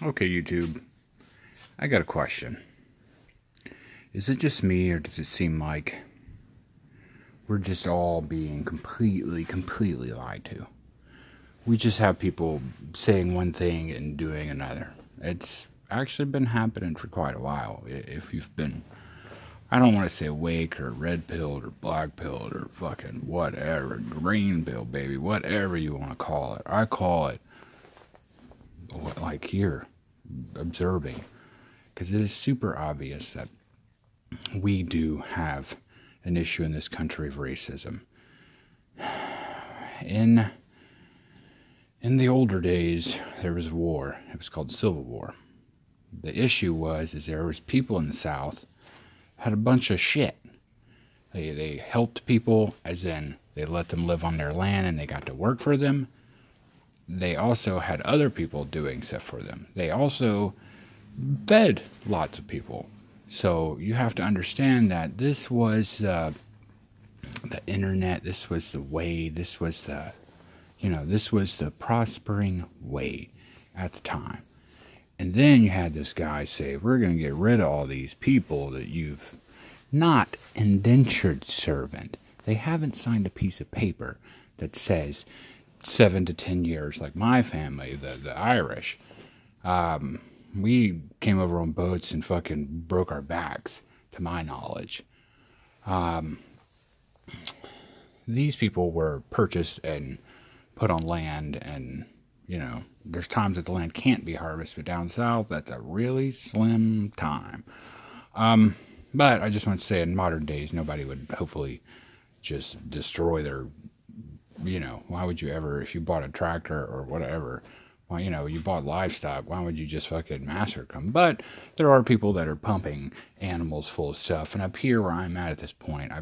Okay, YouTube, I got a question. Is it just me, or does it seem like we're just all being completely lied to? We just have people saying one thing and doing another. It's actually been happening for quite a while. If you've been, I don't want to say awake or red pilled or black pilled or fucking whatever, green pill, baby, whatever you want to call it. I call it, like, here, observing. Because it is super obvious that we do have an issue in this country of racism. In the older days, there was a war. It was called Civil War. The issue was there was people in the South had a bunch of shit. They helped people, as in they let them live on their land and they got to work for them. They also had other people doing stuff for them. They also fed lots of people. So you have to understand that this was the internet, this was the way, this was the prospering way at the time. And then you had this guy say, we're going to get rid of all these people that you've not indentured servant. They haven't signed a piece of paper that says 7 to 10 years, like my family, the Irish. We came over on boats and fucking broke our backs, to my knowledge. These people were purchased and put on land, and, there's times that the land can't be harvested, but down south, that's a really slim time. But I just want to say, in modern days, nobody would hopefully just destroy their, why would you ever, if you bought a tractor or whatever, well, you bought livestock, why would you just fucking massacre them? But there are people that are pumping animals full of stuff, and up here where I'm at this point,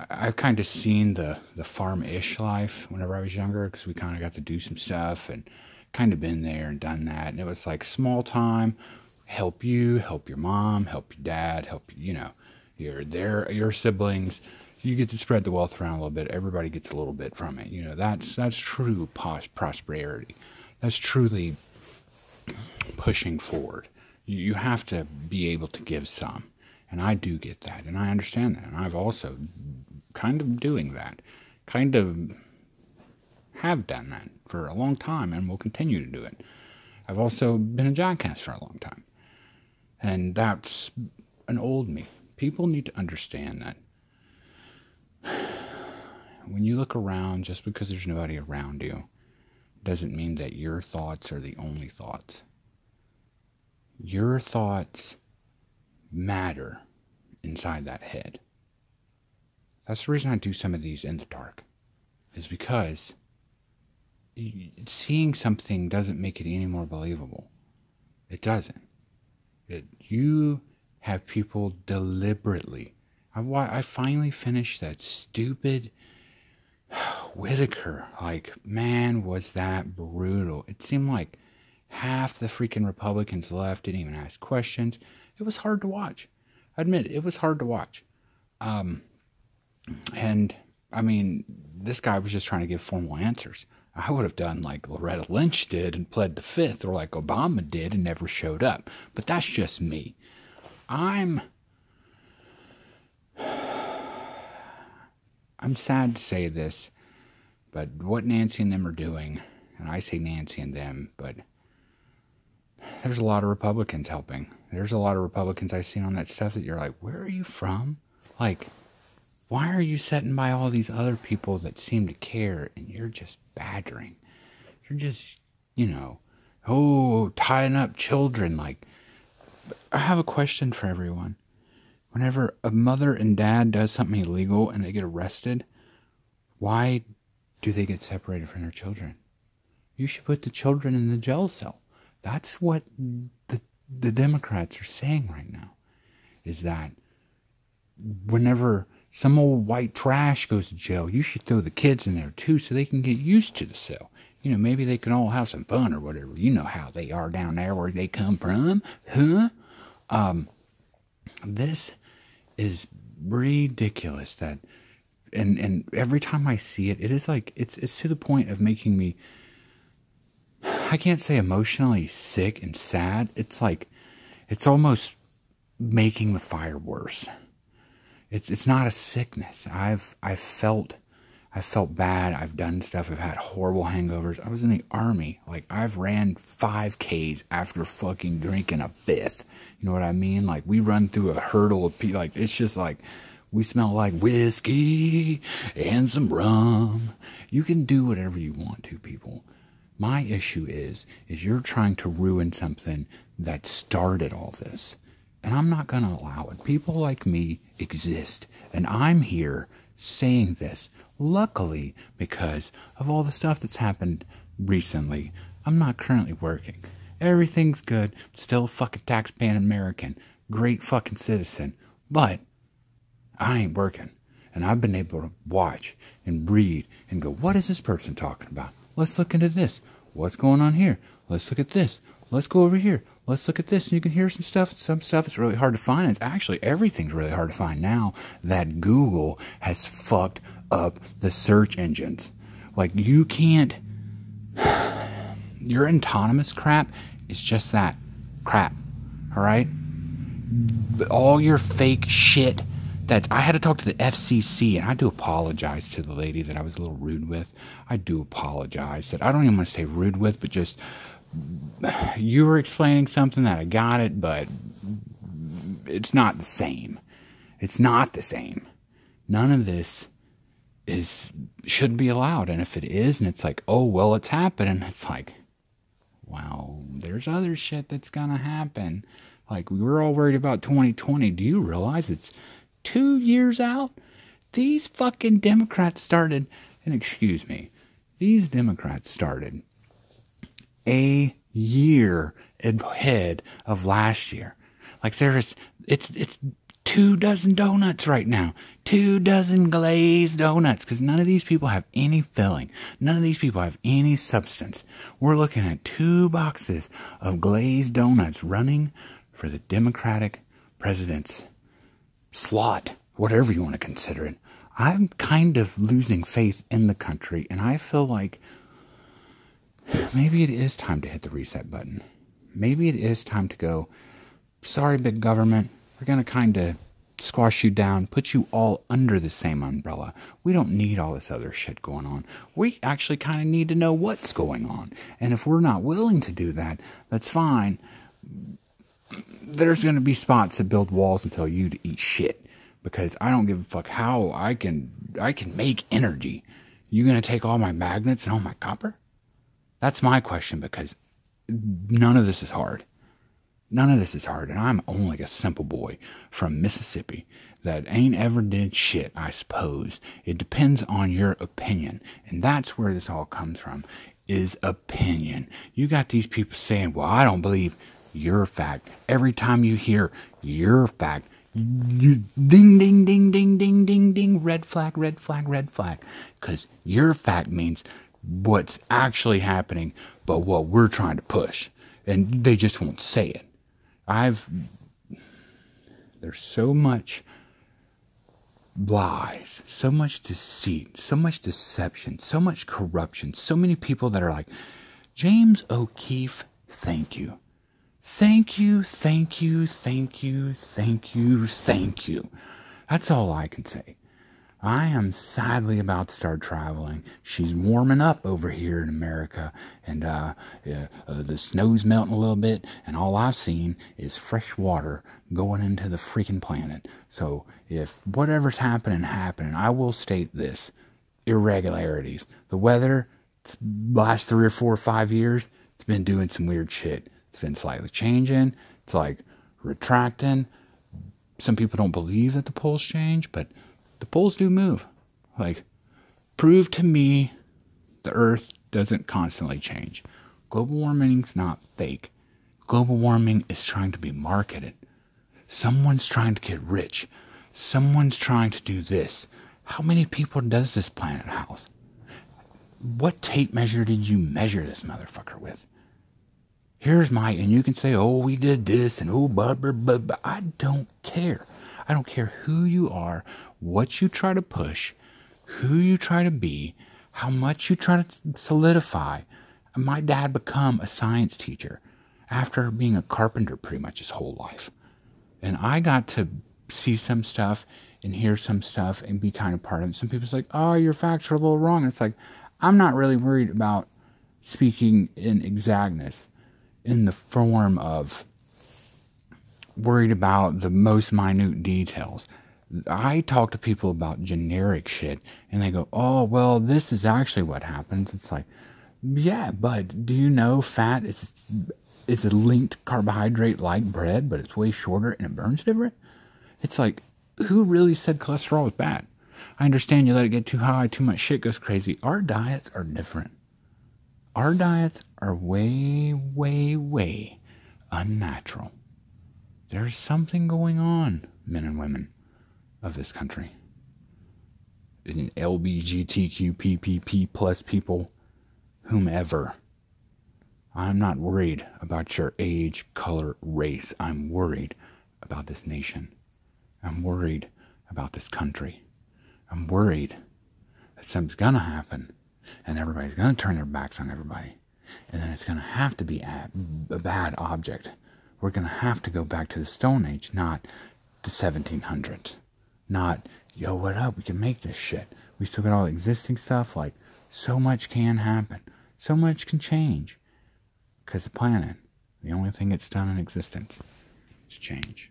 I've kind of seen the farm-ish life whenever I was younger, because we kind of got to do some stuff and kind of been there and done that, and it was like small time, help you, help your mom, help your dad, help, your siblings. You get to spread the wealth around a little bit. Everybody gets a little bit from it. That's true prosperity. That's truly pushing forward. You have to be able to give some. And I do get that. And I understand that. And I've also kind of doing that. Kind of have done that for a long time and will continue to do it. I've also been a jackass for a long time. And that's an old me. People need to understand that when you look around, just because there's nobody around you, doesn't mean that your thoughts are the only thoughts. Your thoughts matter inside that head. That's the reason I do some of these in the dark, is because seeing something doesn't make it any more believable. It doesn't. You have people deliberately. I finally finished that stupid Whitaker. Like, man, was that brutal. It seemed like half the freaking Republicans left, didn't even ask questions. It was hard to watch. I admit, it was hard to watch. And, I mean, this guy was just trying to give formal answers. I would have done like Loretta Lynch did and pled the fifth, or like Obama did and never showed up. But that's just me. I'm sad to say this, but what Nancy and them are doing, and I say Nancy and them, but there's a lot of Republicans helping. There's a lot of Republicans I've seen on that stuff that you're like, where are you from? Like, why are you sitting by all these other people that seem to care, and you're just badgering? You're just, tying up children. Like, I have a question for everyone. Whenever a mother and dad does something illegal and they get arrested, why do they get separated from their children? You should put the children in the jail cell. That's what the Democrats are saying right now, is that whenever some old white trash goes to jail, you should throw the kids in there too, so they can get used to the cell. Maybe they can all have some fun or whatever. You know how they are down there where they come from, huh? This is ridiculous. That, and every time I see it, it is like, it's to the point of making me, I I can't say emotionally sick and sad. It's like, it's almost making the fire worse. It's not a sickness. I've felt bad. I've done stuff. I've had horrible hangovers. I was in the army. Like, I've ran 5Ks after fucking drinking a fifth. You know what I mean? Like, we run through a hurdle of people. Like, it's just like, we smell like whiskey and some rum. You can do whatever you want to, people. My issue is you're trying to ruin something that started all this. And I'm not going to allow it. People like me exist. And I'm here saying this. Luckily, because of all the stuff that's happened recently, I'm not currently working. Everything's good. Still a fucking taxpaying American. Great fucking citizen. But I ain't working. And I've been able to watch and read and go, what is this person talking about? Let's look into this. What's going on here? Let's look at this. Let's go over here. Let's look at this. And you can hear some stuff. Some stuff is really hard to find. It's actually, everything's really hard to find now that Google has fucked up the search engines. Like, you can't... Your autonomous crap is just that. Crap. Alright? All your fake shit... I had to talk to the FCC, and I do apologize to the lady that I was a little rude with. I do apologize. That I don't even want to say rude with, but just... You were explaining something that I got it, but it's not the same. It's not the same. None of this shouldn't be allowed. And if it is, and it's like, oh, well, it's happening. It's like, wow, there's other shit that's gonna happen. Like, we were all worried about 2020. Do you realize it's 2 years out? These fucking Democrats started, and excuse me, these Democrats started a year ahead of last year. Like, it's 2 dozen donuts right now. 2 dozen glazed donuts. Because none of these people have any filling. None of these people have any substance. We're looking at 2 boxes of glazed donuts running for the Democratic president's slot. Whatever you want to consider it. I'm kind of losing faith in the country. And I feel like maybe it is time to hit the reset button. Maybe it is time to go, sorry, big government. We're going to kind of squash you down, put you all under the same umbrella. We don't need all this other shit going on. We actually kind of need to know what's going on. And if we're not willing to do that, that's fine. There's going to be spots that build walls and tell you to eat shit. Because I don't give a fuck how I can make energy. You going to take all my magnets and all my copper? That's my question, because none of this is hard. None of this is hard, and I'm only a simple boy from Mississippi that ain't ever did shit, I suppose. It depends on your opinion, and that's where this all comes from, is opinion. You got these people saying, well, I don't believe your fact. Every time you hear your fact, you ding, ding, ding, ding, ding, ding, ding, red flag, red flag, red flag. Because your fact means what's actually happening, but what we're trying to push. And they just won't say it. There's so much lies, so much deceit, so much deception, so much corruption, so many people that are like, James O'Keefe, thank you. Thank you, thank you, thank you, thank you, thank you. That's all I can say. I am sadly about to start traveling. She's warming up over here in America, and the snow's melting a little bit, and all I've seen is fresh water going into the freaking planet. So if whatever's happening, I will state this. Irregularities. The weather, last 3 or 4 or 5 years, it's been doing some weird shit. It's been slightly changing. It's like retracting. Some people don't believe that the poles change, but the poles do move. Like, prove to me the earth doesn't constantly change. Global warming's not fake. Global warming is trying to be marketed. Someone's trying to get rich. Someone's trying to do this. How many people does this planet house? What tape measure did you measure this motherfucker with? Here's and you can say, oh, we did this, and oh, but I don't care. I don't care who you are, what you try to push, who you try to be, how much you try to solidify. My dad become a science teacher after being a carpenter pretty much his whole life. And I got to see some stuff and hear some stuff and be kind of part of it. Some people's like, oh, your facts are a little wrong. It's like, I'm not really worried about speaking in exactness in the form of worried about the most minute details. I talk to people about generic shit and they go, oh, well, this is actually what happens. It's like, yeah, but do you know fat is a linked carbohydrate like bread, but it's way shorter and it burns different? It's like, who really said cholesterol was bad? I understand you let it get too high, too much shit goes crazy. Our diets are different. Our diets are way, way, way unnatural. There's something going on, men and women of this country. In LGBTQ, PPP plus people, whomever. I'm not worried about your age, color, race. I'm worried about this nation. I'm worried about this country. I'm worried that something's going to happen and everybody's going to turn their backs on everybody. And then it's going to have to be a bad object. We're going to have to go back to the Stone Age, not the 1700s. Not, yo, what up? We can make this shit. We still got all the existing stuff. Like, so much can happen. So much can change. Because the planet, the only thing it's done in existence is change.